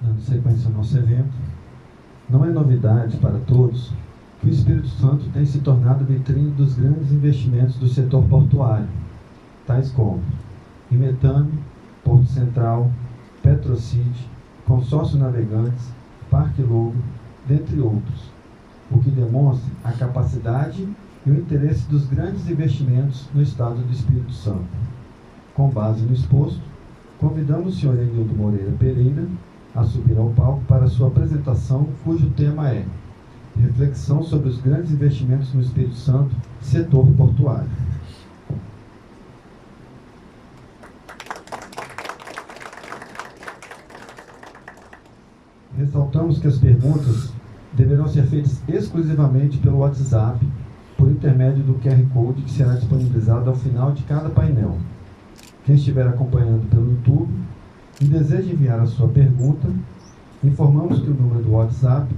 dando sequência ao nosso evento, não é novidade para todos que o Espírito Santo tem se tornado vitrine dos grandes investimentos do setor portuário, tais como Imetame, Porto Central, Petrocid, Consórcio Navegantes, Parque Lobo, dentre outros, o que demonstra a capacidade e o interesse dos grandes investimentos no estado do Espírito Santo. Com base no exposto, convidamos o Sr. Enildo Moreira Pereira a subir ao palco para sua apresentação, cujo tema é Reflexão sobre os grandes investimentos no Espírito Santo, setor portuário. Ressaltamos que as perguntas deverão ser feitas exclusivamente pelo WhatsApp, por intermédio do QR Code que será disponibilizado ao final de cada painel. Quem estiver acompanhando pelo YouTube e deseja enviar a sua pergunta, informamos que o número do WhatsApp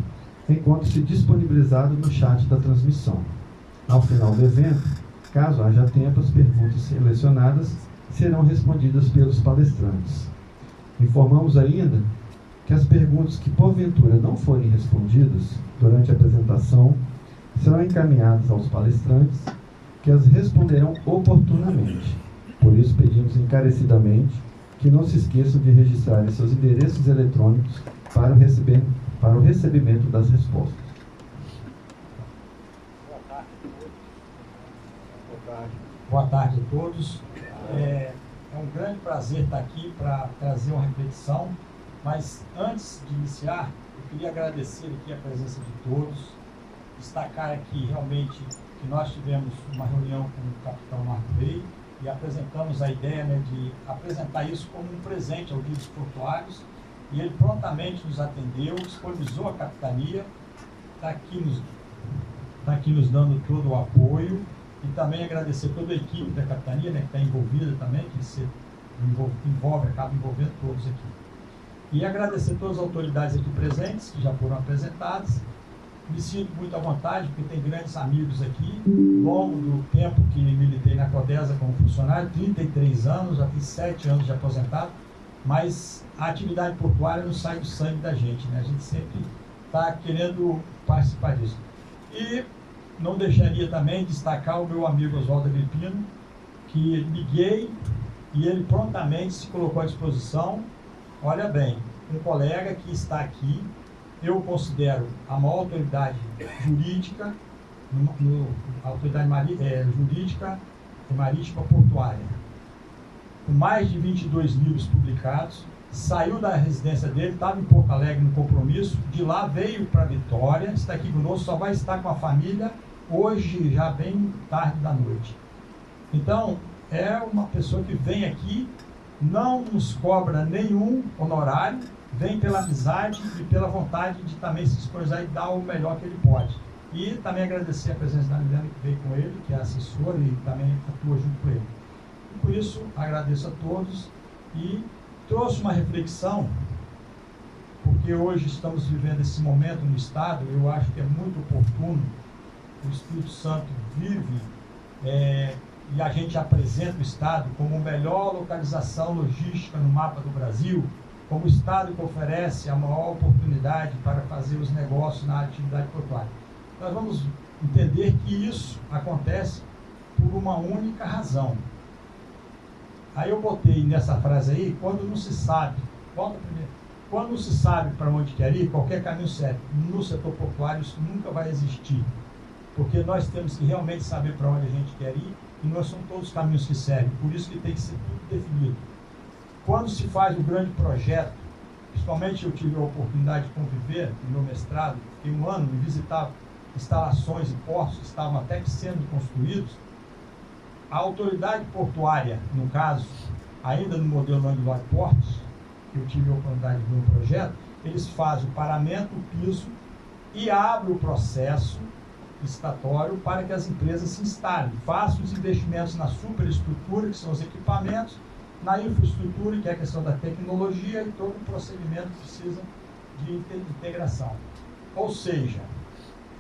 encontra-se disponibilizado no chat da transmissão. Ao final do evento, caso haja tempo, as perguntas selecionadas serão respondidas pelos palestrantes. Informamos ainda que as perguntas que porventura não forem respondidas durante a apresentação serão encaminhadas aos palestrantes, que as responderão oportunamente. Por isso, pedimos encarecidamente que não se esqueçam de registrar seus endereços eletrônicos para o recebimento das respostas. Boa tarde a todos. É um grande prazer estar aqui para trazer uma reflexão, mas antes de iniciar, eu queria agradecer aqui a presença de todos, destacar aqui realmente que nós tivemos uma reunião com o capitão Marco Rey e apresentamos a ideia, de apresentar isso como um presente aos guias portuários, e ele prontamente nos atendeu, disponibilizou a capitania, está aqui nos dando todo o apoio, e também agradecer toda a equipe da capitania, que está envolvida também, acaba envolvendo todos aqui. E agradecer todas as autoridades aqui presentes, que já foram apresentadas. Me sinto muito à vontade, porque tem grandes amigos aqui. Ao longo do tempo que militei na Codesa como funcionário, 33 anos, já fiz 7 anos de aposentado, mas a atividade portuária não sai do sangue da gente, A gente sempre está querendo participar disso. E não deixaria também de destacar o meu amigo Oswaldo Agripino, que liguei e ele prontamente se colocou à disposição. Olha bem, um colega que está aqui, eu considero a maior autoridade jurídica, jurídica e marítima portuária, com mais de 22 livros publicados, saiu da residência dele, estava em Porto Alegre no compromisso, de lá veio para Vitória, está aqui conosco, só vai estar com a família hoje, já bem tarde da noite. Então, é uma pessoa que vem aqui, não nos cobra nenhum honorário, vem pela amizade e pela vontade de também se disponibilizar e dar o melhor que ele pode. E também agradecer a presença da Liliana, que veio com ele, que é assessora e também atua junto com ele. E por isso, agradeço a todos e trouxe uma reflexão, porque hoje estamos vivendo esse momento no Estado, eu acho que é muito oportuno, o Espírito Santo vive e a gente apresenta o Estado como a melhor localização logística no mapa do Brasil, como o Estado que oferece a maior oportunidade para fazer os negócios na atividade portuária. Nós vamos entender que isso acontece por uma única razão. Aí eu botei nessa frase aí, quando não se sabe, volta primeiro, quando não se sabe para onde quer ir, qualquer caminho serve. No setor portuário isso nunca vai existir, porque nós temos que realmente saber para onde a gente quer ir, e não são todos os caminhos que servem, por isso que tem que ser tudo definido. Quando se faz um grande projeto, principalmente eu tive a oportunidade de conviver no meu mestrado, fiquei um ano e visitava instalações e portos que estavam até que sendo construídos, a autoridade portuária, no caso, ainda no modelo Languidoc Portos, que eu tive a oportunidade de ver um projeto, eles fazem o paramento, o piso e abrem o processo licitatório para que as empresas se instalem, façam os investimentos na superestrutura, que são os equipamentos, na infraestrutura, que é a questão da tecnologia e todo o procedimento que precisa de integração. Ou seja,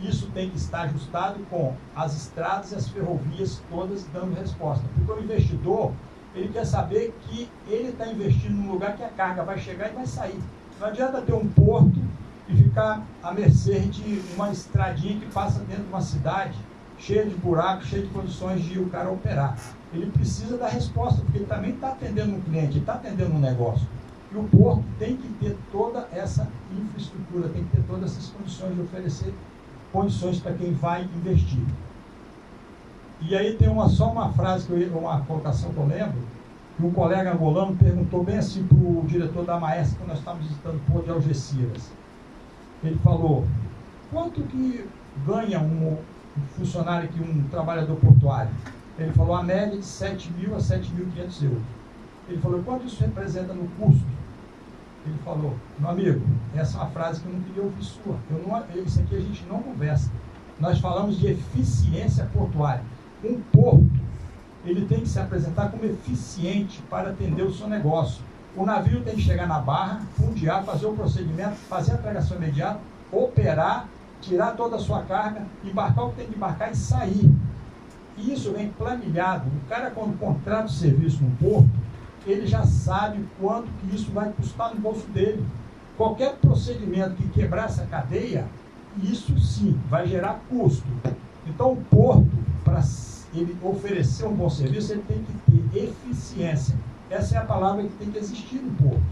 isso tem que estar ajustado com as estradas e as ferrovias todas dando resposta. Porque o investidor, ele quer saber que ele está investindo num lugar que a carga vai chegar e vai sair. Não adianta ter um porto e ficar à mercê de uma estradinha que passa dentro de uma cidade cheia de buracos, cheia de condições de o cara operar. Ele precisa da resposta, porque ele também está atendendo um cliente, ele está atendendo um negócio. E o porto tem que ter toda essa infraestrutura, tem que ter todas essas condições de oferecer condições para quem vai investir. E aí tem só uma frase, uma colocação que eu lembro, que um colega angolano perguntou bem assim para o diretor da Maersk, quando nós estávamos visitando o porto de Algeciras. Ele falou, quanto que ganha um funcionário aqui, um trabalhador portuário? Ele falou, a média de 7.000 a 7.500 euros. Ele falou, quanto isso representa no custo? Ele falou, meu amigo, essa é uma frase que eu não queria ouvir sua. Isso aqui a gente não conversa. Nós falamos de eficiência portuária. Um porto, ele tem que se apresentar como eficiente para atender o seu negócio. O navio tem que chegar na barra, fundear, fazer o procedimento, fazer a pregação imediata, operar, tirar toda a sua carga, embarcar o que tem que embarcar e sair. E isso vem planilhado. O cara, quando contrata o serviço no porto, ele já sabe quanto que isso vai custar no bolso dele. Qualquer procedimento que quebrar essa cadeia, isso sim vai gerar custo. Então o porto, para ele oferecer um bom serviço, ele tem que ter eficiência. Essa é a palavra que tem que existir no porto.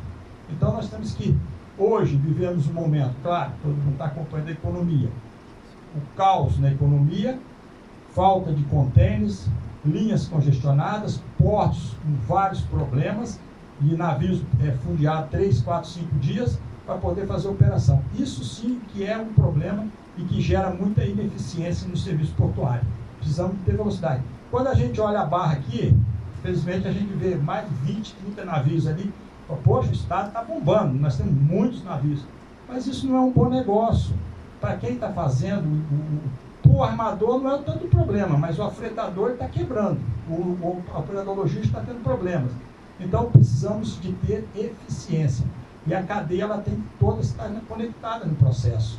Então nós temos que, hoje, vivemos um momento, claro, todo mundo está acompanhando a economia, o caos na economia, falta de contêineres, linhas congestionadas, portos com vários problemas, e navios fundeados 3, 4, 5 dias para poder fazer a operação. Isso sim que é um problema e que gera muita ineficiência no serviço portuário. Precisamos ter velocidade. Quando a gente olha a barra aqui, infelizmente a gente vê mais de 20, 30 navios ali. Poxa, o Estado está bombando, nós temos muitos navios. Mas isso não é um bom negócio. Para quem está fazendo, o armador não é tanto problema, mas o afretador está quebrando. O operador logístico está tendo problemas. Então precisamos de ter eficiência. E a cadeia ela tem que toda estar conectada no processo.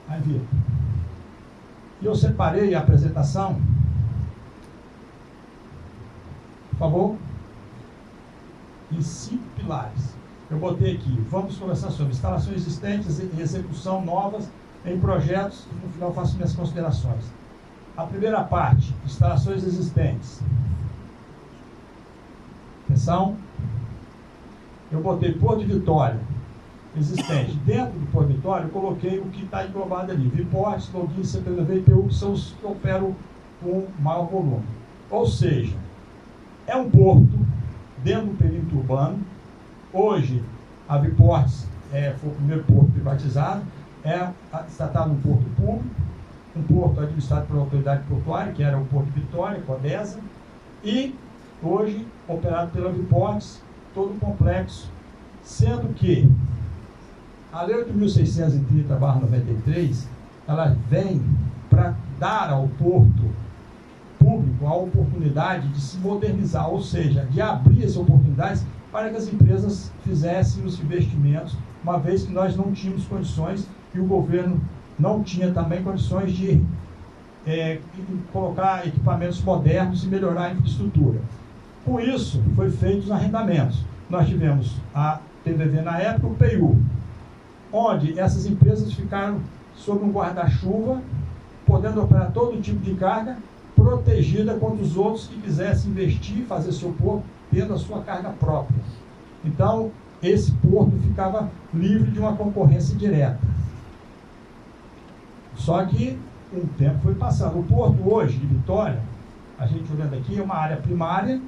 Aí, Vitor. E eu separei a apresentação. Por favor. Em 5 pilares. Eu botei aqui, vamos conversar sobre instalações existentes e execução novas em projetos, e no final faço minhas considerações. A primeira parte, instalações existentes. Atenção. Eu botei Porto de Vitória, existente. Dentro do Porto de Vitória, eu coloquei o que está englobado ali. Viportes, Login, CPV e IPU, que são os que operam com maior volume. Ou seja, é um porto dentro do perímetro urbano. Hoje, a Viportes foi o primeiro porto privatizado, está num porto público, um porto administrado pela autoridade portuária, que era o Porto de Vitória, Codesa, e hoje operado pela Viportes, todo o complexo, sendo que a Lei 8.630/93, ela vem para dar ao porto público a oportunidade de se modernizar, ou seja, de abrir as oportunidades para que as empresas fizessem os investimentos, uma vez que nós não tínhamos condições e o governo não tinha também condições de colocar equipamentos modernos e melhorar a infraestrutura. Com isso, foi feito os arrendamentos. Nós tivemos a TVV na época, o PIU, onde essas empresas ficaram sob um guarda-chuva, podendo operar todo tipo de carga, protegida contra os outros que quisessem investir, fazer seu porto, tendo a sua carga própria. Então, esse porto ficava livre de uma concorrência direta. Só que um tempo foi passado. O porto hoje, de Vitória, a gente olhando aqui, é uma área primária,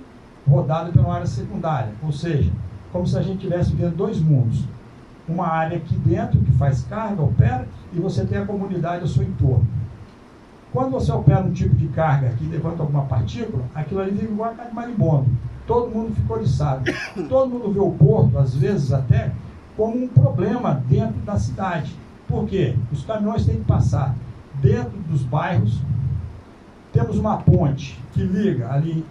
rodada pela área secundária. Ou seja, como se a gente estivesse vendo dois mundos. Uma área aqui dentro, que faz carga, opera, e você tem a comunidade ao seu entorno. Quando você opera um tipo de carga que levanta alguma partícula, aquilo ali fica igual a carne marimbondo. Todo mundo ficou liçado. Todo mundo vê o porto, às vezes até, como um problema dentro da cidade. Por quê? Os caminhões têm que passar dentro dos bairros. Temos uma ponte que liga ali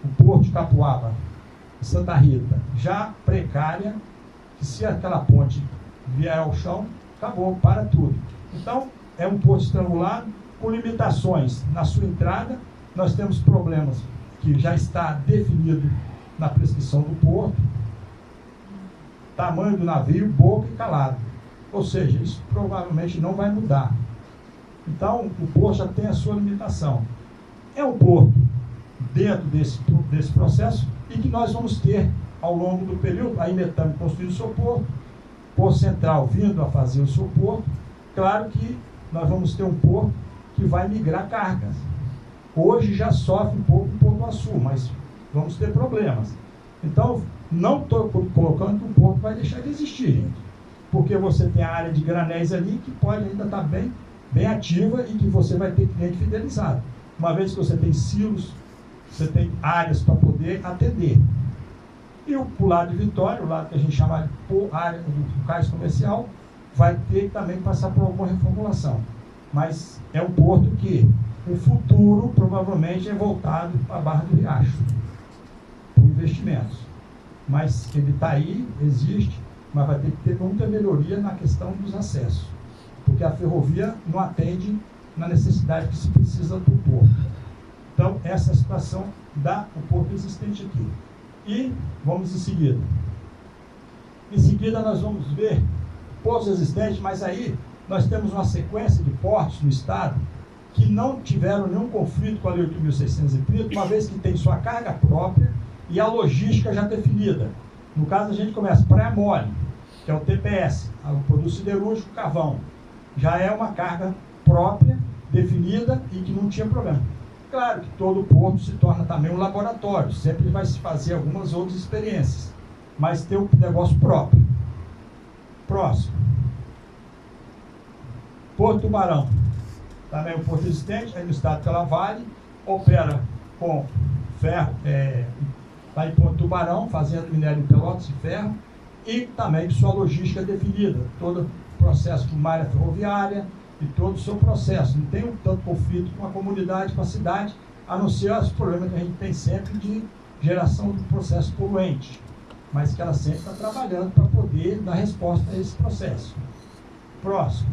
o Porto de Capuava, Santa Rita, já precária, que se aquela ponte vier ao chão, acabou, para tudo. Então, é um porto estrangulado, com limitações na sua entrada. Nós temos problemas que já está definido na prescrição do porto. tamanho do navio, boca e calado. Ou seja, isso provavelmente não vai mudar. Então, o porto já tem a sua limitação. É um porto dentro desse processo e que nós vamos ter, ao longo do período, a Imetame construindo o seu porto, Porto Central vindo a fazer o seu porto. Claro que nós vamos ter um porto que vai migrar cargas. Hoje já sofre um pouco o Porto do Açu, mas vamos ter problemas. Então, não estou colocando que o porto vai deixar de existir, gente. Porque você tem a área de granéis ali que pode ainda estar bem ativa e que você vai ter cliente fidelizado. Uma vez que você tem silos, você tem áreas para poder atender. E o lado de Vitória, o lado que a gente chama de área do cais comercial, vai ter que também passar por alguma reformulação. Mas é um porto que o futuro provavelmente é voltado para a Barra do Riacho, por investimentos. Mas ele está aí, existe, mas vai ter que ter muita melhoria na questão dos acessos. Porque a ferrovia não atende na necessidade que se precisa do porto. Então, essa é a situação do porto existente aqui. E vamos em seguida. Em seguida, nós vamos ver portos existentes, mas aí nós temos uma sequência de portos no estado que não tiveram nenhum conflito com a Lei 8.630, uma vez que tem sua carga própria e a logística já definida. No caso, a gente começa Praia Mole, que é o TPS, o produto siderúrgico Carvão. Já é uma carga própria, definida e que não tinha problema. Claro que todo porto se torna também um laboratório, sempre vai se fazer algumas outras experiências, mas tem um negócio próprio. Próximo. Porto Tubarão. Também um porto existente, aí no estado de Calavale, opera com ferro, lá em Porto Tubarão, fazendo minério em Pelotas e ferro, e também com sua logística definida, todo o processo de malha ferroviária e todo o seu processo. Não tem tanto conflito com a comunidade, com a cidade, a não ser os problemas que a gente tem sempre de geração do processo poluente, mas que ela sempre está trabalhando para poder dar resposta a esse processo. Próximo.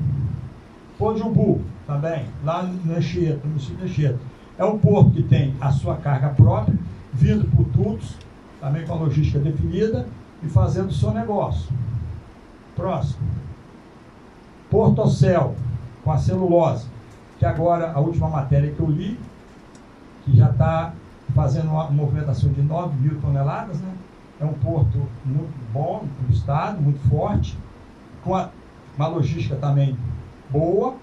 Porto de Umbu, também, lá no Anchieta, no município de Anchieta. É um porto que tem a sua carga própria, vindo por dutos, também com a logística definida, e fazendo o seu negócio. Próximo. Porto Ocel, com a celulose, que agora, a última matéria que eu li, que já está fazendo uma movimentação de 9.000 toneladas, né? É um porto muito bom no estado, muito forte, com uma logística também boa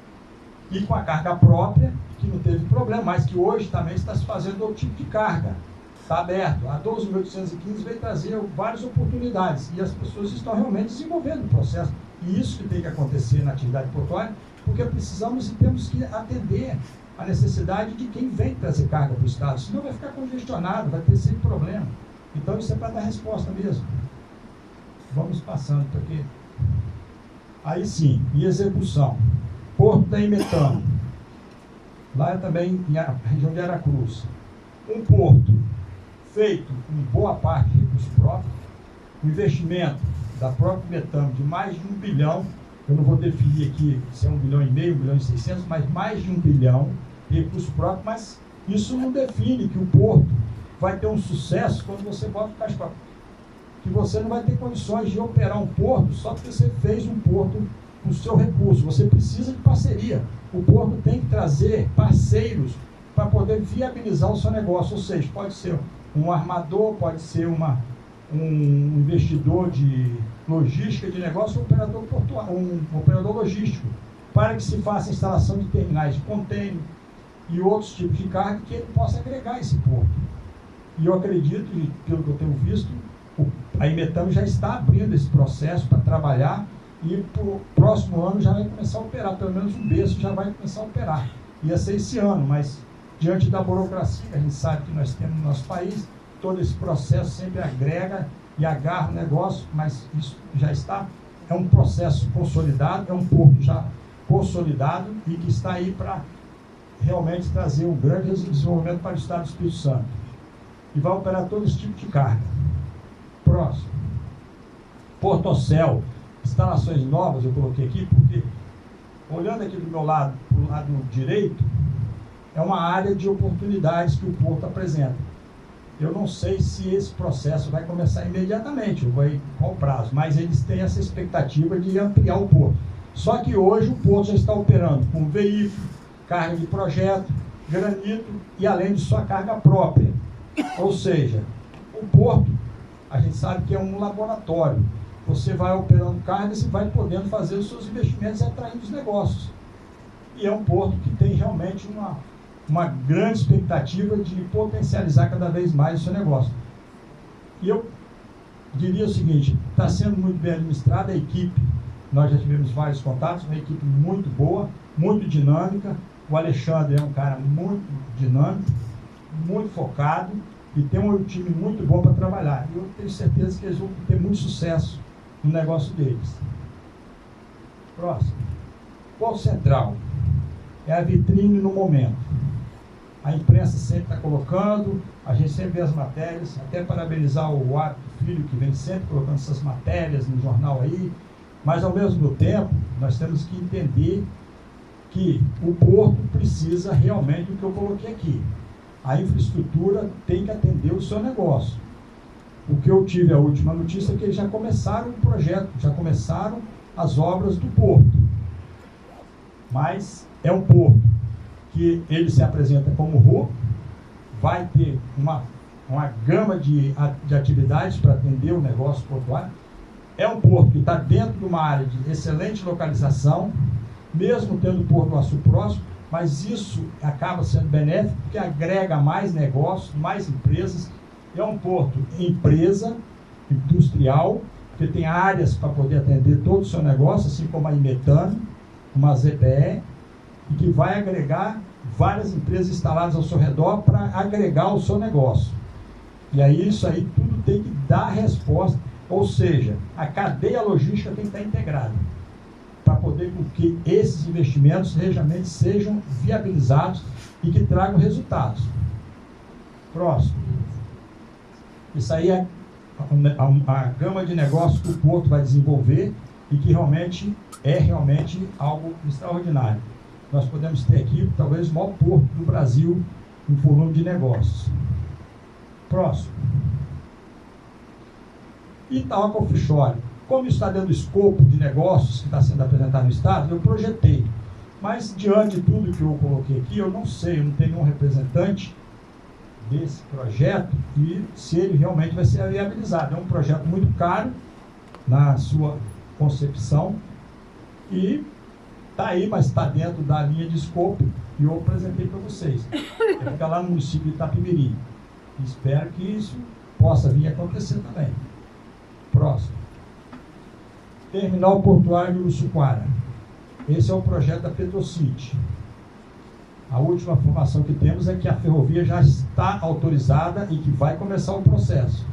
e com a carga própria, que não teve problema, mas que hoje também está se fazendo outro tipo de carga. Está aberto. A 12.815 veio trazer várias oportunidades e as pessoas estão realmente desenvolvendo o processo. E isso que tem que acontecer na atividade portuária, porque precisamos e temos que atender a necessidade de quem vem trazer carga para o estado, senão vai ficar congestionado, vai ter sempre problema. Então isso é para dar resposta mesmo. Vamos passando para aqui. Aí sim, em execução. Porto da Imetame. Lá é também na região de Aracruz. Um porto feito com boa parte de recursos próprios, um investimento da própria Imetame de mais de 1 bilhão, eu não vou definir aqui se é 1,5 bilhão, 1,6 bilhão, mas mais de 1 bilhão de recursos próprios, mas isso não define que o porto vai ter um sucesso quando você bota o caixa próprio. Que você não vai ter condições de operar um porto só porque você fez um porto com o seu recurso. Você precisa de parceria. O porto tem que trazer parceiros para poder viabilizar o seu negócio. Ou seja, pode ser um armador, pode ser um investidor de logística de negócio, um operador logístico, para que se faça a instalação de terminais de contêiner e outros tipos de carga que ele possa agregar esse porto. E eu acredito, e pelo que eu tenho visto, a Imetame já está abrindo esse processo para trabalhar e para o próximo ano já vai começar a operar, pelo menos um berço já vai começar a operar. Ia ser esse ano, mas diante da burocracia que a gente sabe que nós temos no nosso país, todo esse processo sempre agrega e agarra o negócio, mas isso já está, é um processo consolidado, é um porto já consolidado e que está aí para realmente trazer um grande desenvolvimento para o estado do Espírito Santo. E vai operar todo esse tipo de carga. Próximo. Porto Ocel, instalações novas, eu coloquei aqui, porque olhando aqui do meu lado, para o lado direito, é uma área de oportunidades que o porto apresenta. Eu não sei se esse processo vai começar imediatamente, ou vai qual prazo, mas eles têm essa expectativa de ampliar o porto. Só que hoje o porto já está operando com veículo, carga de projeto, granito e além de sua carga própria. Ou seja, o porto, a gente sabe que é um laboratório. Você vai operando cargas e vai podendo fazer os seus investimentos e atraindo os negócios. E é um porto que tem realmente uma grande expectativa de potencializar cada vez mais o seu negócio. E eu diria o seguinte, está sendo muito bem administrada a equipe, nós já tivemos vários contatos, uma equipe muito boa, muito dinâmica, o Alexandre é um cara muito dinâmico, muito focado e tem um time muito bom para trabalhar. E eu tenho certeza que eles vão ter muito sucesso no negócio deles. Próximo. Porto Central é a vitrine no momento. A imprensa sempre está colocando, a gente sempre vê as matérias, até parabenizar o Arthur Filho, que vem sempre colocando essas matérias no jornal aí, mas ao mesmo tempo, nós temos que entender que o porto precisa realmente do que eu coloquei aqui. A infraestrutura tem que atender o seu negócio. O que eu tive a última notícia é que eles já começaram o projeto, já começaram as obras do porto. Mas é um porto que ele se apresenta como RU, vai ter uma gama de atividades para atender o negócio portuário. É um porto que está dentro de uma área de excelente localização, mesmo tendo o Porto do Açu próximo, mas isso acaba sendo benéfico, porque agrega mais negócios, mais empresas. É um porto empresa, industrial, que tem áreas para poder atender todo o seu negócio, assim como a Imetano, uma ZPE, e que vai agregar várias empresas instaladas ao seu redor para agregar o seu negócio. E aí isso aí tudo tem que dar resposta, ou seja, a cadeia logística tem que estar integrada para poder que esses investimentos realmente sejam viabilizados e que tragam resultados. Próximo. Isso aí é a gama de negócios que o Porto vai desenvolver e que realmente é algo extraordinário. Nós podemos ter aqui, talvez, o maior porto do Brasil em volume de negócios. Próximo. Itaoca Offshore. Como isso está dentro do escopo de negócios que está sendo apresentado no Estado, eu projetei. Mas, diante de tudo que eu coloquei aqui, eu não sei, eu não tenho nenhum representante desse projeto e se ele realmente vai ser viabilizado. É um projeto muito caro na sua concepção e está aí, mas está dentro da linha de escopo e eu apresentei para vocês. Fica lá no município de Itapemirim. Espero que isso possa vir a acontecer também. Próximo. Terminal Portuário de Uruçuquara. Esse é o projeto da Petrocity. A última informação que temos é que a ferrovia já está autorizada e que vai começar o processo.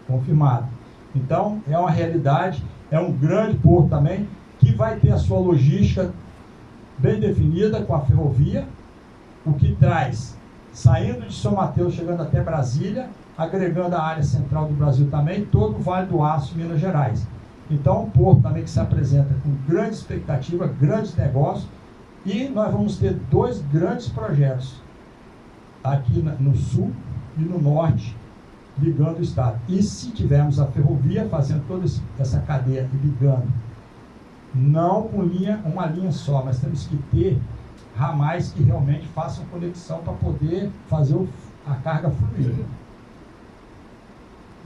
Confirmado. Então, é uma realidade, é um grande porto também, que vai ter a sua logística bem definida com a ferrovia, o que traz, saindo de São Mateus, chegando até Brasília, agregando a área central do Brasil também, todo o Vale do Aço, Minas Gerais. Então, um porto também que se apresenta com grande expectativa, grandes negócios, e nós vamos ter dois grandes projetos, aqui no sul e no norte, ligando o estado. E se tivermos a ferrovia fazendo toda essa cadeia e ligando, não com uma linha só, mas temos que ter ramais que realmente façam conexão para poder fazer a carga fluir.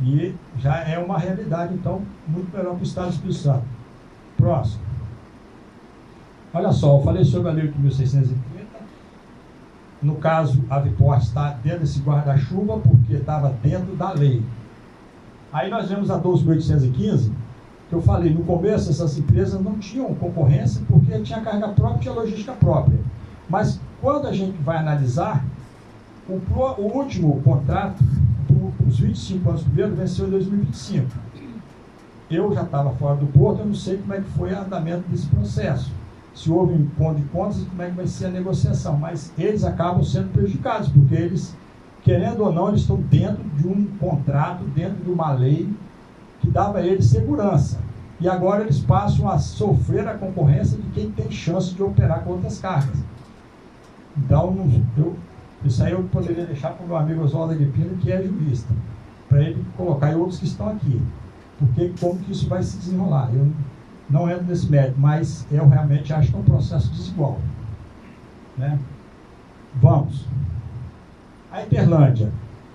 E já é uma realidade, então, muito melhor para o Estado do Espírito Santo. Próximo. Olha só, eu falei sobre a Lei 8.630. No caso, a Viport está dentro desse guarda-chuva porque estava dentro da lei. Aí nós vemos a 12.815, que eu falei, no começo essas empresas não tinham concorrência porque tinha carga própria e tinha logística própria. Mas quando a gente vai analisar, o último contrato, os 25 anos primeiro, venceu em 2025. Eu já estava fora do porto, eu não sei como é que foi o andamento desse processo. Se houve um encontro de contas e como é que vai ser a negociação. Mas eles acabam sendo prejudicados, porque eles, querendo ou não, eles estão dentro de um contrato, dentro de uma lei que dava a eles segurança. E agora eles passam a sofrer a concorrência de quem tem chance de operar com outras cargas. Então, Isso aí eu poderia deixar para o meu amigo Oswaldo Agripino, que é jurista, para ele colocar, e outros que estão aqui. Porque como que isso vai se desenrolar? Eu não entro nesse mérito, mas eu realmente acho que é um processo desigual. Né? Vamos. A Interlândia.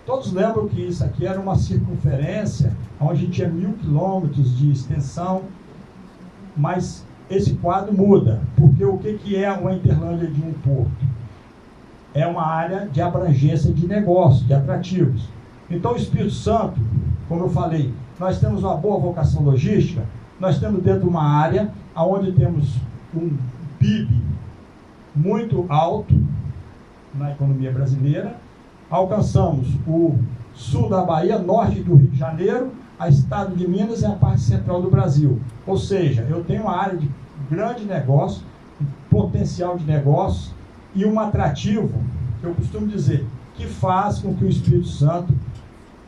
Todos lembram que isso aqui era uma circunferência onde tinha 1.000 quilômetros de extensão, mas esse quadro muda, porque o que é uma Interlândia de um porto? É uma área de abrangência de negócios, de atrativos. Então o Espírito Santo, como eu falei, nós temos uma boa vocação logística, nós temos dentro de uma área onde temos um PIB muito alto na economia brasileira, alcançamos o sul da Bahia, norte do Rio de Janeiro, a estado de Minas e a parte central do Brasil. Ou seja, eu tenho uma área de grande negócio, potencial de negócios e um atrativo, que eu costumo dizer, que faz com que o Espírito Santo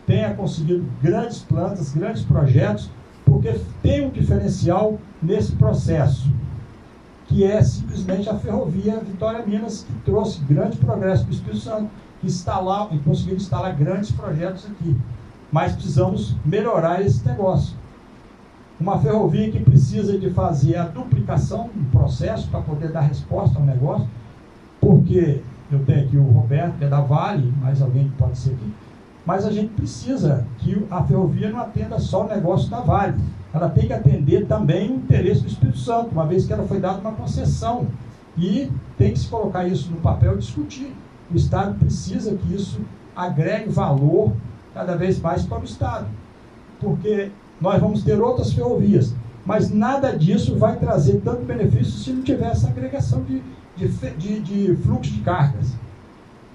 tenha conseguido grandes plantas, grandes projetos, porque tem um diferencial nesse processo, que é simplesmente a ferrovia Vitória-Minas, que trouxe grande progresso para o Espírito Santo, e conseguiu instalar grandes projetos aqui. Mas precisamos melhorar esse negócio. Uma ferrovia que precisa de fazer a duplicação do processo para poder dar resposta ao negócio, porque eu tenho aqui o Roberto, que é da Vale, mais alguém que pode ser aqui, mas a gente precisa que a ferrovia não atenda só o negócio da Vale, ela tem que atender também o interesse do Espírito Santo, uma vez que ela foi dada uma concessão, e tem que se colocar isso no papel e discutir. O Estado precisa que isso agregue valor cada vez mais para o Estado, porque nós vamos ter outras ferrovias, mas nada disso vai trazer tanto benefício se não tiver essa agregação de fluxo de cargas,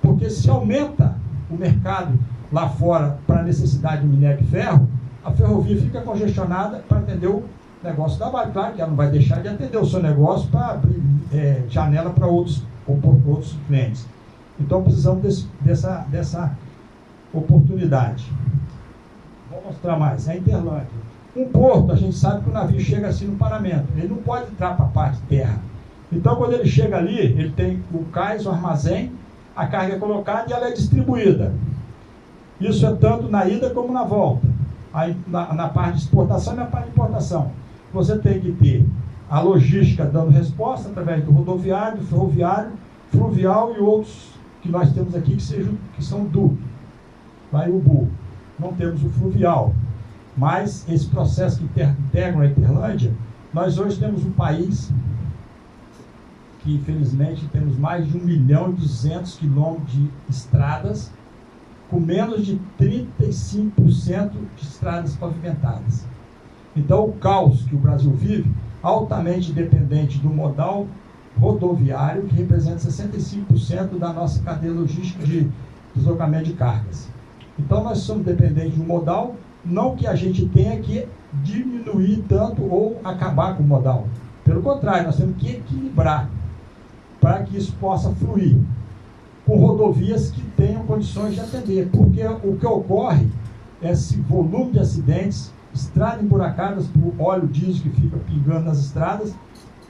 porque se aumenta o mercado lá fora para a necessidade de minério de ferro, a ferrovia fica congestionada para atender o negócio da Vale. Claro que ela não vai deixar de atender o seu negócio para abrir janela para outros clientes. Então precisamos dessa oportunidade. Vou mostrar mais. A Interlândia. Um porto, a gente sabe que o navio chega assim no paramento. Ele não pode entrar para a parte terra. Então, quando ele chega ali, ele tem o cais, o armazém, a carga é colocada e ela é distribuída. Isso é tanto na ida como na volta. Aí, na parte de exportação e na parte de importação. Você tem que ter a logística dando resposta através do rodoviário, do ferroviário, fluvial e outros que nós temos aqui que são duto. Vai o BU. Não temos o fluvial. Mas esse processo que integra a Interlândia, nós hoje temos um país que, infelizmente, temos mais de 1.200.000 quilômetros de estradas, com menos de 35% de estradas pavimentadas. Então, o caos que o Brasil vive, altamente dependente do modal rodoviário, que representa 65% da nossa cadeia logística de deslocamento de cargas. Então, nós somos dependentes de um modal, não que a gente tenha que diminuir tanto ou acabar com o modal. Pelo contrário, nós temos que equilibrar para que isso possa fluir com rodovias que tenham condições de atender, porque o que ocorre é esse volume de acidentes, estradas emburacadas por óleo diesel que fica pingando nas estradas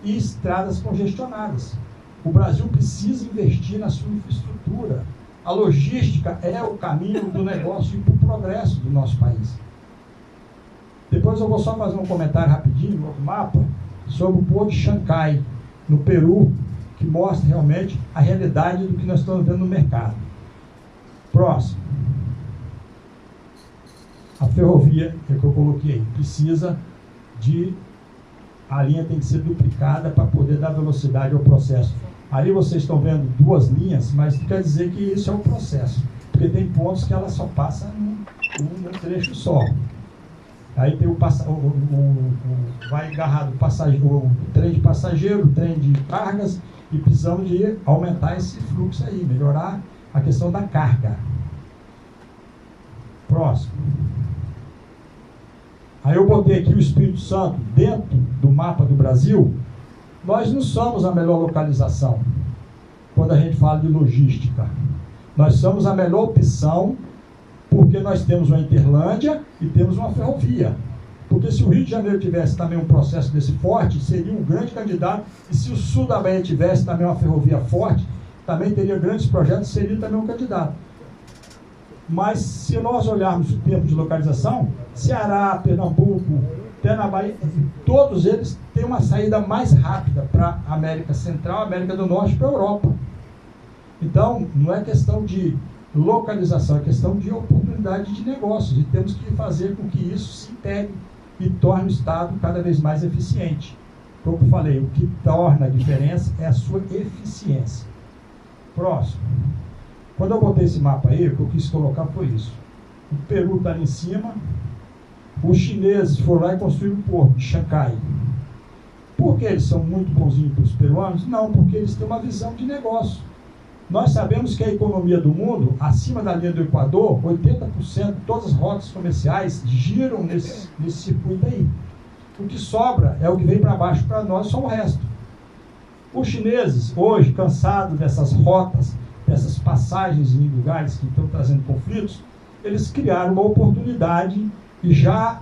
e estradas congestionadas. O Brasil precisa investir na sua infraestrutura. A logística é o caminho do negócio e para o progresso do nosso país. Depois eu vou só fazer um comentário rapidinho no outro mapa sobre o porto de Xangai, no Peru, que mostra realmente a realidade do que nós estamos vendo no mercado. Próximo. A ferrovia, que eu coloquei aí, precisa de... A linha tem que ser duplicada para poder dar velocidade ao processo. Ali vocês estão vendo duas linhas, mas não quer dizer que isso é um processo, porque tem pontos que ela só passa num trecho só. Aí tem vai agarrado o trem de passageiro, o trem de cargas, e precisamos de aumentar esse fluxo aí, melhorar a questão da carga. Próximo. Aí eu botei aqui o Espírito Santo dentro do mapa do Brasil. Nós não somos a melhor localização quando a gente fala de logística. Nós somos a melhor opção porque nós temos uma Interlândia e temos uma ferrovia. Porque se o Rio de Janeiro tivesse também um processo desse forte, seria um grande candidato, e se o sul da Bahia tivesse também uma ferrovia forte, também teria grandes projetos, seria também um candidato. Mas se nós olharmos o tempo de localização, Ceará, Pernambuco, até na Bahia, todos eles têm uma saída mais rápida para a América Central, América do Norte e para a Europa. Então, não é questão de localização, é questão de oportunidade de negócios. E temos que fazer com que isso se integre e torne o Estado cada vez mais eficiente. Como eu falei, o que torna a diferença é a sua eficiência. Próximo. Quando eu botei esse mapa aí, o que eu quis colocar foi isso. O Peru está ali em cima. Os chineses foram lá e construíram o porto de Xangai. Por que eles são muito bonzinhos para os peruanos? Não, porque eles têm uma visão de negócio. Nós sabemos que a economia do mundo, acima da linha do Equador, 80% de todas as rotas comerciais giram nesse circuito aí. O que sobra é o que vem para baixo para nós, só o resto. Os chineses, hoje, cansados dessas rotas, dessas passagens em lugares que estão trazendo conflitos, eles criaram uma oportunidade e já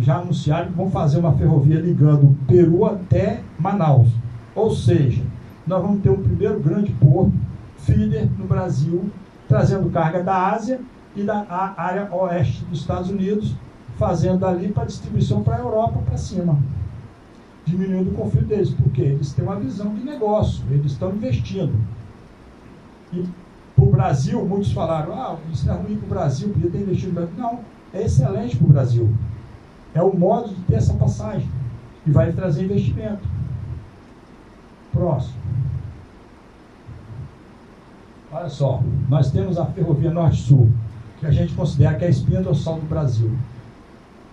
anunciaram que vão fazer uma ferrovia ligando o Peru até Manaus. Ou seja, nós vamos ter um primeiro grande porto, feeder no Brasil, trazendo carga da Ásia e da área oeste dos Estados Unidos, fazendo ali para distribuição para a Europa, para cima, diminuindo o conflito deles, porque eles têm uma visão de negócio, eles estão investindo. E para o Brasil, muitos falaram, isso é ruim para o Brasil, podia ter investido no Brasil. Não, é excelente para o Brasil. É o modo de ter essa passagem, e vai trazer investimento. Próximo. Olha só, nós temos a Ferrovia Norte-Sul, que a gente considera que é a espinha dorsal do Brasil.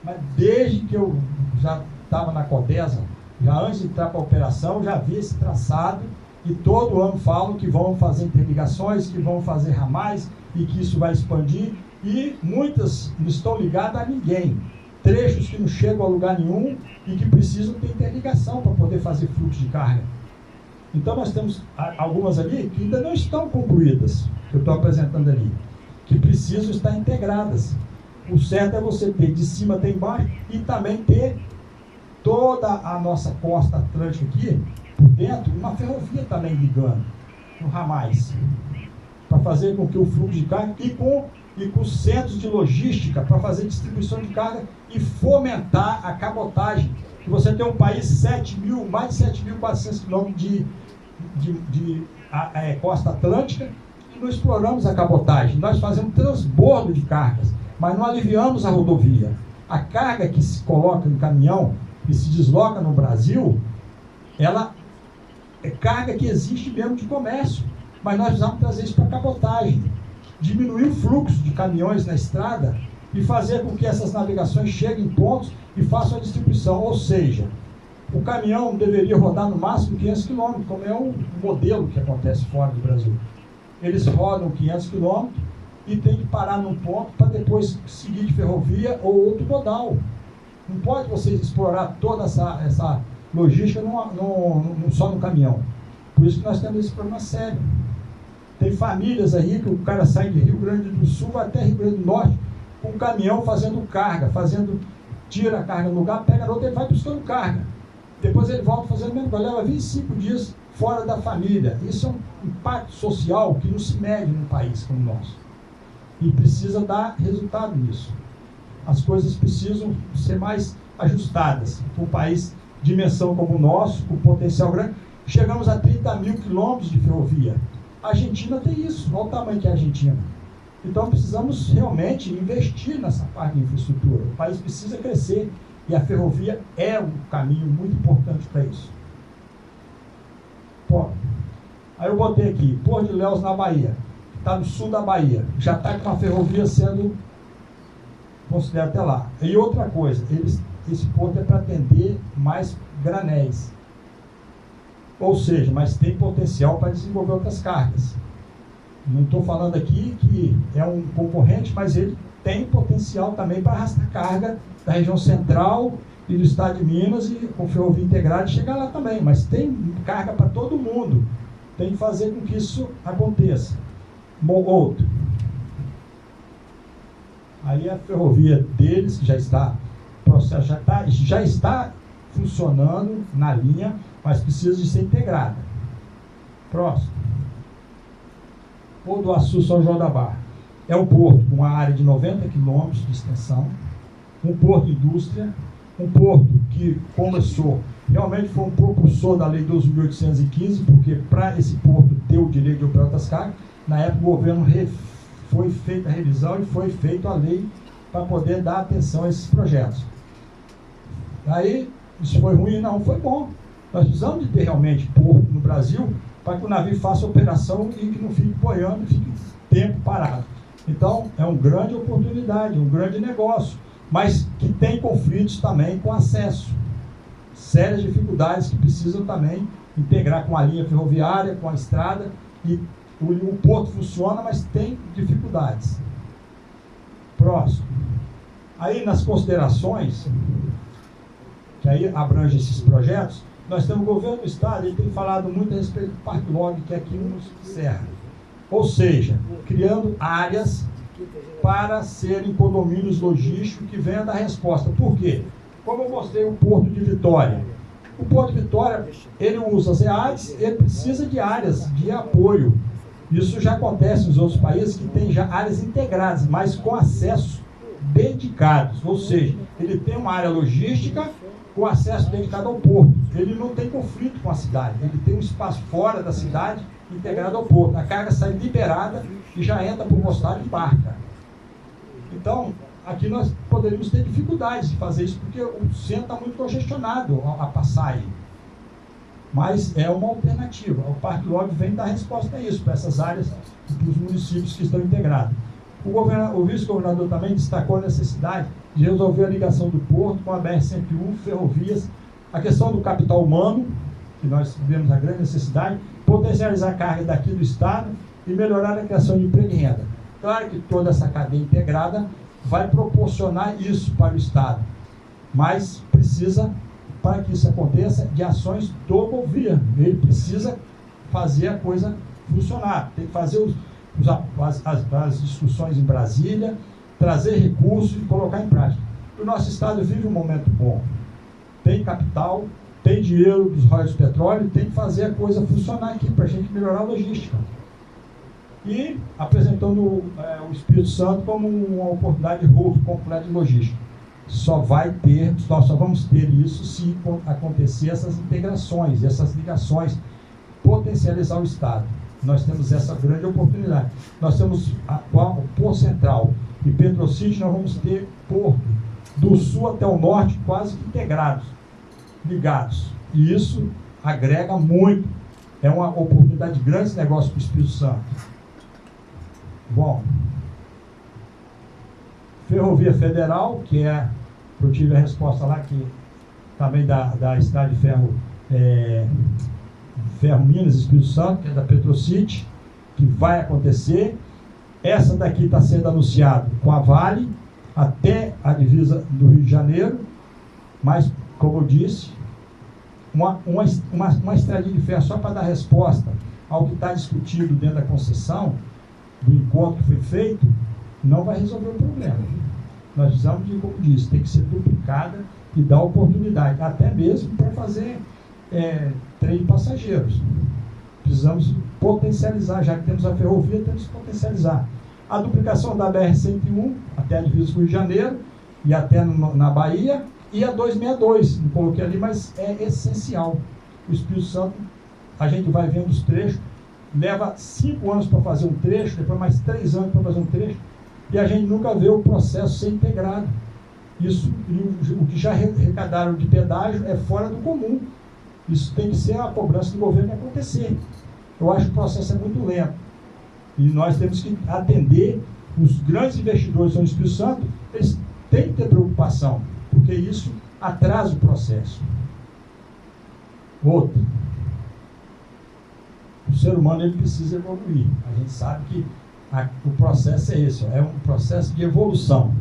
Mas desde que eu já estava na Codesa, já antes de entrar para a operação, já vi esse traçado, e todo ano falam que vão fazer interligações, que vão fazer ramais, e que isso vai expandir, e muitas não estão ligadas a ninguém. Trechos que não chegam a lugar nenhum e que precisam ter interligação para poder fazer fluxo de carga. Então nós temos algumas ali que ainda não estão concluídas, que eu estou apresentando ali, que precisam estar integradas. O certo é você ter de cima até embaixo e também ter toda a nossa costa atlântica aqui, por dentro, uma ferrovia também ligando, no ramais, para fazer com que o fluxo de carga e com centros de logística para fazer distribuição de carga e fomentar a cabotagem. Que você tem um país mais de 7.400 quilômetros de costa atlântica e não exploramos a cabotagem. Nós fazemos transbordo de cargas, mas não aliviamos a rodovia. A carga que se coloca em caminhão e se desloca no Brasil, ela é carga que existe mesmo de comércio, mas nós precisamos trazer isso para a cabotagem, diminuir o fluxo de caminhões na estrada e fazer com que essas navegações cheguem em pontos e façam a distribuição. Ou seja, o caminhão deveria rodar no máximo 500 km, como é um modelo que acontece fora do Brasil. Eles rodam 500 km e tem que parar num ponto para depois seguir de ferrovia ou outro modal. Não pode você explorar toda essa logística só no caminhão. Por isso que nós temos esse problema sério. Tem famílias aí que o cara sai de Rio Grande do Sul, vai até Rio Grande do Norte, com um caminhão fazendo carga, tira a carga no lugar, pega no outro, ele vai buscando carga. Depois ele volta fazendo o mesmo coisa, leva 25 dias fora da família. Isso é um impacto social que não se mede num país como o nosso. E precisa dar resultado nisso. As coisas precisam ser mais ajustadas. Para um país de dimensão como o nosso, com potencial grande, chegamos a 30 mil quilômetros de ferrovia. A Argentina tem isso, olha o tamanho que é a Argentina. Então precisamos realmente investir nessa parte de infraestrutura. O país precisa crescer e a ferrovia é um caminho muito importante para isso. Pô, aí eu botei aqui, Porto de Ilhéus na Bahia, está no sul da Bahia, já está com uma ferrovia sendo considerada até lá. E outra coisa, esse porto é para atender mais granéis. Ou seja, mas tem potencial para desenvolver outras cargas. Não estou falando aqui que é um concorrente, mas ele tem potencial também para arrastar carga da região central e do estado de Minas e com ferrovia integrada chegar lá também. Mas tem carga para todo mundo. Tem que fazer com que isso aconteça. Outro. Aí a ferrovia deles, que já está funcionando na linha, mas precisa de ser integrada. Próximo. ou do Açu São João da Barra. É um porto com uma área de 90 quilômetros de extensão, um porto indústria, um porto que começou, realmente foi um propulsor da Lei 12.815, porque para esse porto ter o direito de operar outras cargas, na época o governo foi feita a revisão e foi feita a lei para poder dar atenção a esses projetos. Aí, isso foi ruim? Não, foi bom. Nós precisamos de ter realmente porto no Brasil para que o navio faça operação e que não fique boiando e fique tempo parado. Então, é uma grande oportunidade, um grande negócio, mas que tem conflitos também com acesso. Sérias dificuldades que precisam também integrar com a linha ferroviária, com a estrada, e o porto funciona, mas tem dificuldades. Próximo. Aí, nas considerações, que aí abrange esses projetos, nós temos o governo do Estado, ele tem falado muito a respeito do Parque Log, que é aqui no Serra. Ou seja, criando áreas para serem condomínios logísticos que venham dar resposta. Por quê? Como eu mostrei o Porto de Vitória. O Porto de Vitória, ele usa as EADs, ele precisa de áreas de apoio. Isso já acontece nos outros países que tem já áreas integradas, mas com acesso dedicados. Ou seja, ele tem uma área logística com acesso dedicado ao porto. Ele não tem conflito com a cidade, ele tem um espaço fora da cidade integrado ao porto. A carga sai liberada e já entra por postagem e embarca. Então, aqui nós poderíamos ter dificuldades de fazer isso, porque o centro está muito congestionado a passagem. Mas é uma alternativa. O Parque Log vem dar resposta a isso, para essas áreas, para os municípios que estão integrados. O vice-governador também destacou a necessidade de resolver a ligação do porto com a BR-101, ferrovias, a questão do capital humano, que nós vemos a grande necessidade, potencializar a carga daqui do Estado e melhorar a criação de emprego e renda. Claro que toda essa cadeia integrada vai proporcionar isso para o Estado, mas precisa, para que isso aconteça, de ações do governo. Ele precisa fazer a coisa funcionar, tem que fazer as discussões em Brasília, trazer recursos e colocar em prática. O nosso Estado vive um momento bom, tem capital, tem dinheiro dos royalties do petróleo, tem que fazer a coisa funcionar aqui para a gente melhorar a logística. E apresentando o Espírito Santo como uma oportunidade completa de logística. Nós só vamos ter isso se acontecer essas integrações, essas ligações, potencializar o Estado. Nós temos essa grande oportunidade. Nós temos o Porto Central e Petrocity, nós vamos ter porto do sul até o norte quase que integrados, ligados. E isso agrega muito. É uma oportunidade de grandes negócios para o Espírito Santo. Bom, Ferrovia Federal, que eu tive a resposta lá, que também da Estrada de Ferro, Ferro Minas Espírito Santo, que é da Petrocity, que vai acontecer. Essa daqui está sendo anunciada com a Vale até a divisa do Rio de Janeiro, mas, como eu disse, uma estradinha de ferro só para dar resposta ao que está discutido dentro da concessão, do encontro que foi feito, não vai resolver o problema. Nós precisamos de, como disse, tem que ser duplicada e dar oportunidade, até mesmo para fazer trem de passageiros. Precisamos potencializar, já que temos a ferrovia, temos que potencializar. A duplicação da BR-101 até a divisa do Rio de Janeiro e até na Bahia, e a 262, não coloquei ali, mas é essencial. O Espírito Santo, a gente vai vendo os trechos, leva 5 anos para fazer um trecho, depois mais 3 anos para fazer um trecho, e a gente nunca vê o processo ser integrado. Isso, o que já arrecadaram de pedágio é fora do comum. Isso tem que ser a cobrança do governo acontecer. Eu acho que o processo é muito lento. E nós temos que atender os grandes investidores no Espírito Santo, eles têm que ter preocupação, porque isso atrasa o processo. Outro. O ser humano ele precisa evoluir. A gente sabe que o processo é esse, é um processo de evolução.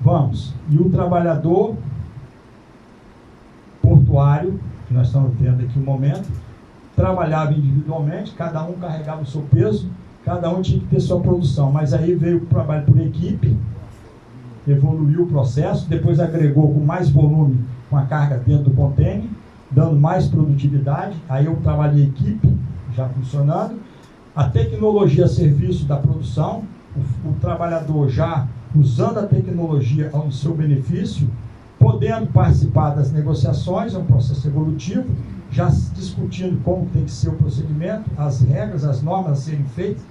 Vamos. E o trabalhador portuário, que nós estamos vendo aqui no momento, trabalhava individualmente, cada um carregava o seu peso, cada um tinha que ter sua produção. Mas aí veio o trabalho por equipe, evoluiu o processo, depois agregou com mais volume, com a carga dentro do container, dando mais produtividade. Aí eu trabalhei em equipe, já funcionando, a tecnologia a serviço da produção, o trabalhador já usando a tecnologia ao seu benefício, podendo participar das negociações, é um processo evolutivo, já discutindo como tem que ser o procedimento, as regras, as normas a serem feitas,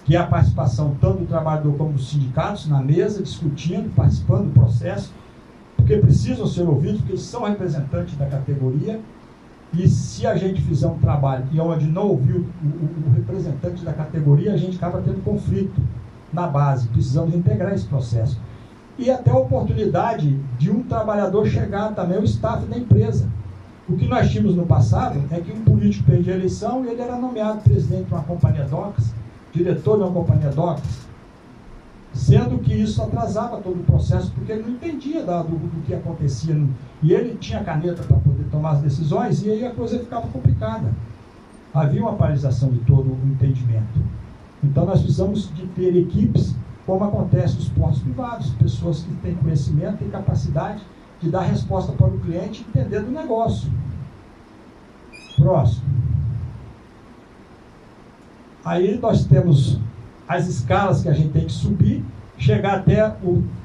que é a participação tanto do trabalhador como dos sindicatos na mesa, discutindo, participando do processo, porque precisam ser ouvidos, porque eles são representantes da categoria, e se a gente fizer um trabalho e onde não ouviu o representante da categoria, a gente acaba tendo conflito na base, precisamos integrar esse processo. E até a oportunidade de um trabalhador chegar também ao staff da empresa. O que nós tínhamos no passado é que um político perdia a eleição e ele era nomeado presidente de uma companhia DOCAS, diretor de uma companhia DOCAS, sendo que isso atrasava todo o processo, porque ele não entendia do que acontecia, e ele tinha caneta para poder tomar as decisões, e aí a coisa ficava complicada. Havia uma paralisação de todo o entendimento. Então nós precisamos de ter equipes, como acontece nos postos privados, pessoas que têm conhecimento, têm capacidade de dar resposta para o cliente e entender do negócio. Próximo. Aí nós temos as escalas que a gente tem que subir, chegar até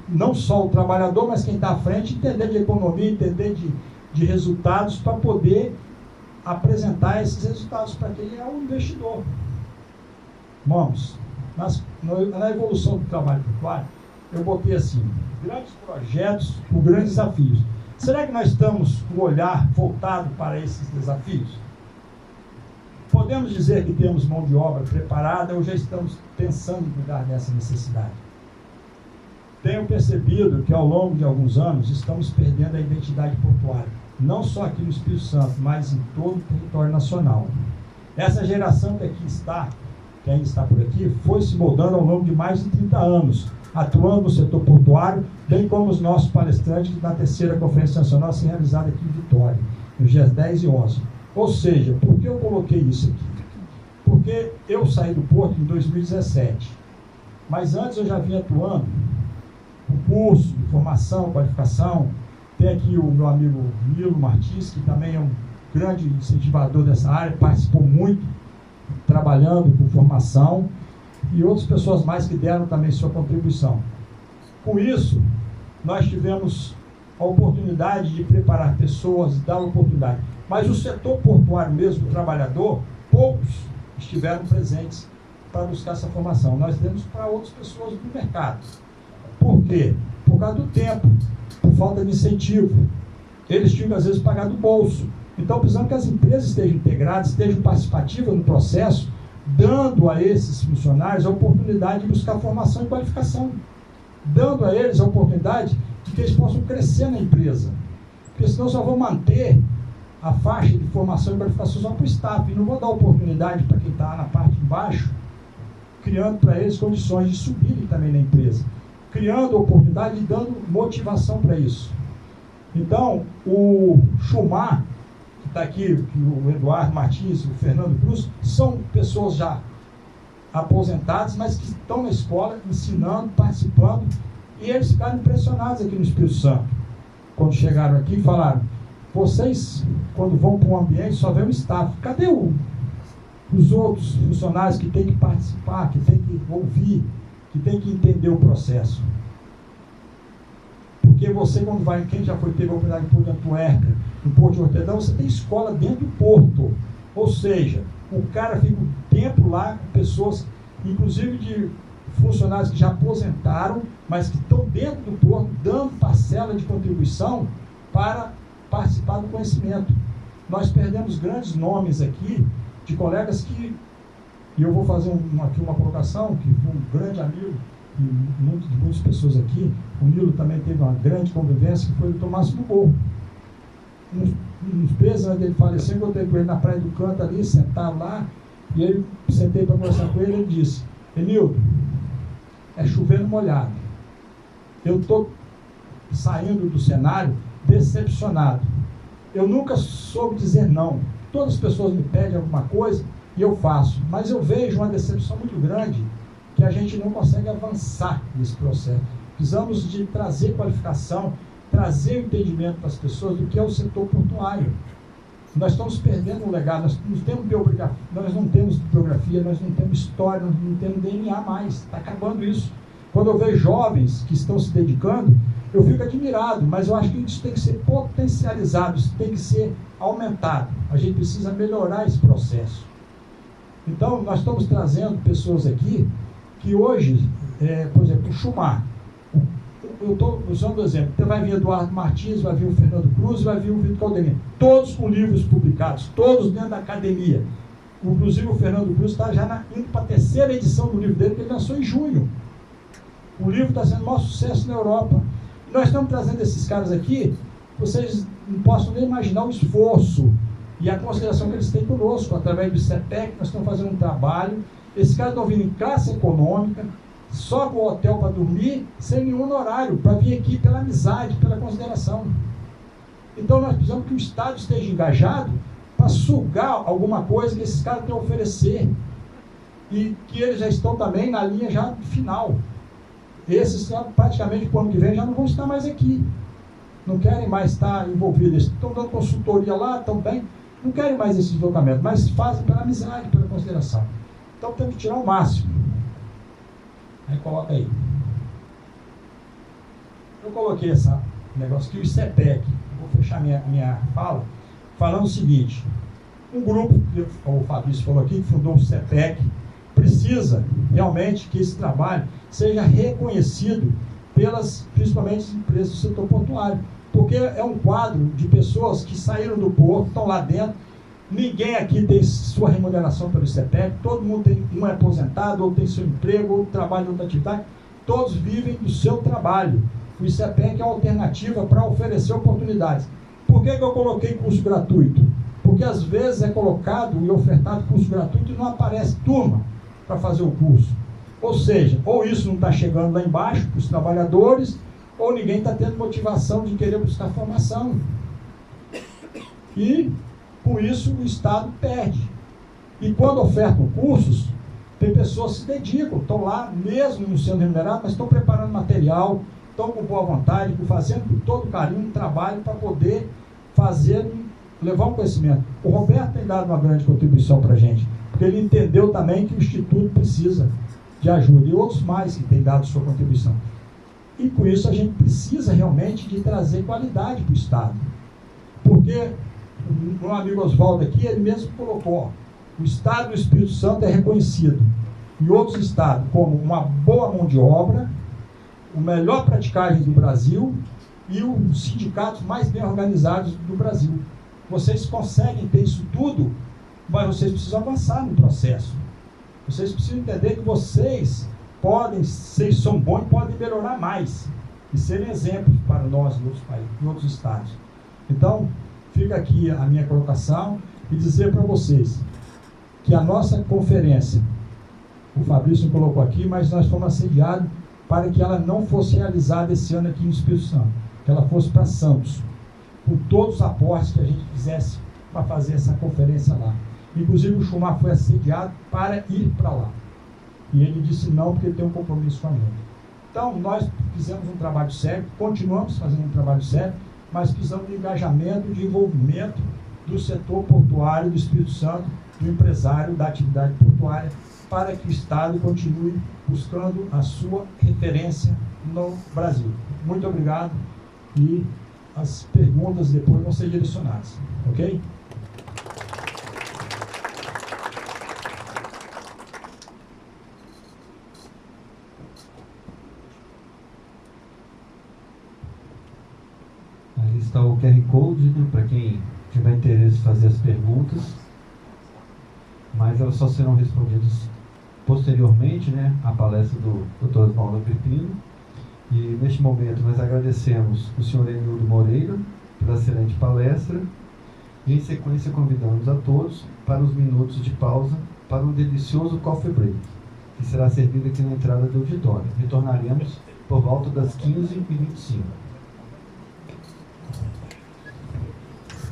não só o trabalhador, mas quem está à frente, entender de economia, entender de resultados, para poder apresentar esses resultados para quem é o investidor. Vamos, na evolução do trabalho portuário, eu botei assim, grandes projetos com grandes desafios. Será que nós estamos com o olhar voltado para esses desafios? Podemos dizer que temos mão de obra preparada ou já estamos pensando em cuidar dessa necessidade? Tenho percebido que ao longo de alguns anos estamos perdendo a identidade portuária, não só aqui no Espírito Santo, mas em todo o território nacional. Essa geração que aqui está, que ainda está por aqui, foi se moldando ao longo de mais de 30 anos, atuando no setor portuário, bem como os nossos palestrantes na terceira Conferência Nacional a ser realizada aqui em Vitória, nos dias 10 e 11. Ou seja, por que eu coloquei isso aqui? Porque eu saí do Porto em 2017, mas antes eu já vinha atuando no curso de formação, qualificação. Tem aqui o meu amigo Nilo Martins, que também é um grande incentivador dessa área, participou muito, trabalhando com formação, e outras pessoas mais que deram também sua contribuição. Com isso, nós tivemos a oportunidade de preparar pessoas, dar oportunidade. Mas o setor portuário mesmo, o trabalhador, poucos estiveram presentes para buscar essa formação. Nós demos para outras pessoas do mercado. Por quê? Por causa do tempo, por falta de incentivo. Eles tinham, às vezes, pagar do bolso. Então, precisamos que as empresas estejam integradas, estejam participativas no processo, dando a esses funcionários a oportunidade de buscar formação e qualificação. Dando a eles a oportunidade de que eles possam crescer na empresa. Porque senão só vão manter a faixa de formação e qualificação só para o staff, e não vou dar oportunidade para quem está na parte de baixo, criando para eles condições de subirem também na empresa, criando oportunidade e dando motivação para isso. Então, o Chumar, que está aqui, o Eduardo Martins, o Fernando Cruz, são pessoas já aposentadas, mas que estão na escola, ensinando, participando, e eles ficaram impressionados aqui no Espírito Santo. Quando chegaram aqui e falaram, vocês, quando vão para um ambiente, só vê o staff. Cadê os outros funcionários que têm que participar, que têm que ouvir, que têm que entender o processo? Porque você, quando vai, quem já teve a oportunidade de ir para Antuérpia, no Porto de Roterdão, você tem escola dentro do porto. Ou seja, o cara fica um tempo lá com pessoas, inclusive de funcionários que já aposentaram, mas que estão dentro do porto, dando parcela de contribuição para participar do conhecimento. Nós perdemos grandes nomes aqui, de colegas que, e eu vou fazer aqui uma colocação, que foi um grande amigo, de muitas pessoas aqui, o Nilo também teve uma grande convivência, que foi o Tomás Bubo. Uns meses antes dele falecer, eu encontrei com ele na Praia do Canto ali, sentado lá, e aí sentei para conversar com ele, e ele disse, Enildo, é chovendo molhado. Eu estou saindo do cenário decepcionado. Eu nunca soube dizer não. Todas as pessoas me pedem alguma coisa e eu faço. Mas eu vejo uma decepção muito grande que a gente não consegue avançar nesse processo. Precisamos de trazer qualificação, trazer o entendimento para as pessoas do que é o setor portuário. Nós estamos perdendo um legado, nós não temos biografia, nós não temos história, nós não temos DNA mais, está acabando isso. Quando eu vejo jovens que estão se dedicando, eu fico admirado, mas eu acho que isso tem que ser potencializado, isso tem que ser aumentado. A gente precisa melhorar esse processo. Então, nós estamos trazendo pessoas aqui que hoje, por exemplo, o Schumacher, eu estou usando o exemplo, então vai vir Eduardo Martins, vai vir o Fernando Cruz, vai vir o Vitor Caldeirino, todos com livros publicados, todos dentro da academia. Inclusive o Fernando Cruz está já indo para a 3ª edição do livro dele, que ele lançou em junho. O livro está sendo o maior sucesso na Europa. E nós estamos trazendo esses caras aqui, vocês não possam nem imaginar o esforço e a consideração que eles têm conosco. Através do CEPEC, nós estamos fazendo um trabalho. Esses caras estão vindo em classe econômica, só com o hotel para dormir, sem nenhum horário, para vir aqui pela amizade, pela consideração. Então nós precisamos que o Estado esteja engajado para sugar alguma coisa que esses caras têm a oferecer. E que eles já estão também na linha já final. Esses praticamente para o ano que vem já não vão estar mais aqui. Não querem mais estar envolvidos. Estão dando consultoria lá, estão bem. Não querem mais esse deslocamento, mas fazem pela amizade, pela consideração. Então temos que tirar o máximo. Aí coloca aí. Eu coloquei esse negócio aqui, o CEPEC. Vou fechar minha fala falando o seguinte. Um grupo, que o Fabrício falou aqui, que fundou o CEPEC, precisa realmente que esse trabalho seja reconhecido principalmente as empresas do setor portuário. Porque é um quadro de pessoas que saíram do porto, estão lá dentro. Ninguém aqui tem sua remuneração pelo CEPEC, todo mundo tem, um é aposentado, ou tem seu emprego, ou trabalha em outra atividade, todos vivem do seu trabalho. O CEPEC é uma alternativa para oferecer oportunidades. Por que eu coloquei curso gratuito? Porque às vezes é colocado e ofertado curso gratuito e não aparece turma para fazer o curso. Ou seja, ou isso não está chegando lá embaixo para os trabalhadores, ou ninguém está tendo motivação de querer buscar formação. E com isso o Estado perde. E quando ofertam cursos, tem pessoas que se dedicam, estão lá mesmo não sendo remunerados, mas estão preparando material, estão com boa vontade, fazendo com todo carinho um trabalho para poder levar um conhecimento. O Roberto tem dado uma grande contribuição para a gente, porque ele entendeu também que o Instituto precisa de ajuda, e outros mais que têm dado sua contribuição. E com isso a gente precisa realmente de trazer qualidade para o Estado. Porque o meu amigo Oswaldo aqui, ele mesmo colocou, o Estado do Espírito Santo é reconhecido em outros estados como uma boa mão de obra, o melhor praticagem do Brasil e os sindicatos mais bem organizados do Brasil. Vocês conseguem ter isso tudo, mas vocês precisam avançar no processo. Vocês precisam entender que vocês são bons e podem melhorar mais e serem exemplos para nós em outros países, em outros estados. Então, fica aqui a minha colocação e dizer para vocês que a nossa conferência, o Fabrício colocou aqui, mas nós fomos assediados para que ela não fosse realizada esse ano aqui no Espírito Santo, que ela fosse para Santos, com todos os aportes que a gente fizesse para fazer essa conferência lá. Inclusive o Schumacher foi assediado para ir para lá. E ele disse não, porque ele tem um compromisso com a gente. Então, nós fizemos um trabalho sério, continuamos fazendo um trabalho sério, mas precisamos de engajamento, de envolvimento do setor portuário do Espírito Santo, do empresário da atividade portuária, para que o Estado continue buscando a sua referência no Brasil. Muito obrigado e as perguntas depois vão ser direcionadas, ok? Aí está o QR Code, né, para quem tiver interesse em fazer as perguntas, mas elas só serão respondidas posteriormente, né, à palestra do Dr. Oswaldo Pepino. E neste momento nós agradecemos o senhor Enildo Moreira pela excelente palestra e em sequência convidamos a todos para os minutos de pausa para um delicioso coffee break, que será servido aqui na entrada do auditório. Retornaremos por volta das 15h25.